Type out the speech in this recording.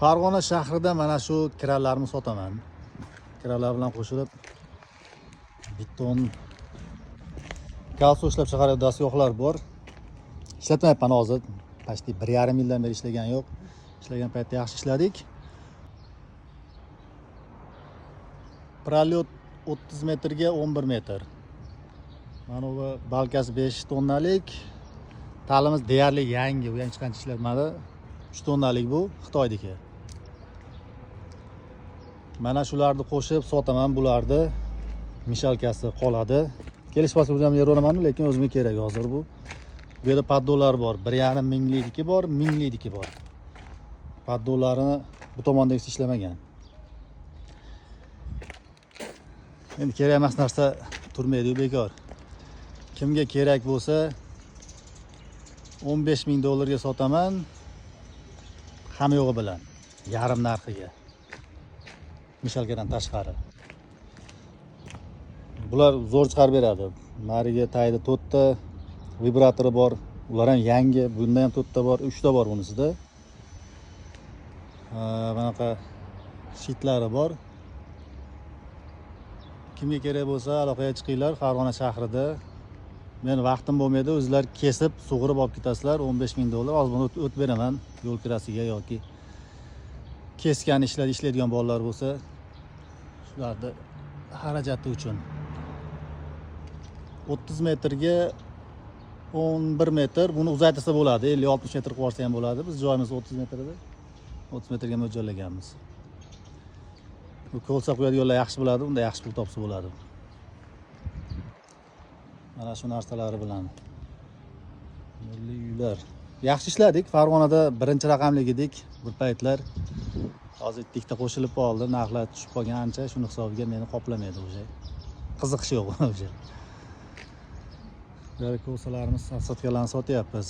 Farg'ona shahrida mana shu kranlarni sotaman. Kranlar bilan qo'shilib beton kalsiy ishlab chiqaradigan dastgohlar bor. Ishlatmayapman hozir. Почти 1,5 yildan beri ishlagan yo'q. Ishlagan paytda yaxshi ishladik. Prolyot 30 metrga 11 metr. Mana bu balkasi 5 tonnalik. Talimiz deyarli yangi, u hech qancha ishlatmadi. 3 tonnalik bu, Xitoydagi. Mana shularni qo'shib sotaman, bularni mishalkasi qoladi. Kelish pasportini ham yeraman, lekin o'zimga kerak hozir bu. Bu yerda paddolar bor. 1,5 minglikniki bor, minglikniki bor. Paddolarini bu tomondagisi ishlamagan. Endi kerak emas narsa turmaydi, bekor. Kimga kerak bo'lsa 15 ming dollarga sotaman. Hamma yo'g'i bilan, yarim narxiga. Mishalkadan tashqari. Bular zo'r chiqarib beradi. Nariga tayda 4 ta vibratori bor. Ular ham yangi. Bunda ham 4 ta bor, 3 ta bor bunisida. Bunaqa shitlari bor. Kimga kerak bo'lsa, aloqaga chiqinglar. Farg'ona shahrida. Men vaqtim bo'lmaydi, o'zlar kesib, sug'urib olib ketasizlar. 15 ming dollar. Hozir buni o'tib beraman yo'l kirasiga yoki kesgan ishlaydigan bolalar bo'lsa, shularni xarajati uchun. 30 metrga 11 metr. Buni uzaytirsa bo'ladi. 50-60 metr qilib olsa ham bo'ladi. Biz joyimiz 30 metrda. 30 metrga mo'ljallaganmiz. Bu ko'lsa qo'yadiganlar yaxshi bo'ladi. Unda yaxshi pul topsa bo'ladi. Mana shu narsalari bilan milliy uylar. Yaxshi ishladik. Farg'onada birinchi raqamlik edik bir paytlar. Hozir ikkita qo'shilib qoldi. Narxlar tushib qolgan ancha, shuni hisobiga meni qoplamaydi o'sha. Qiziqish yo'q o'sha. Ko'salarimiz sotganlarni sotyapmiz.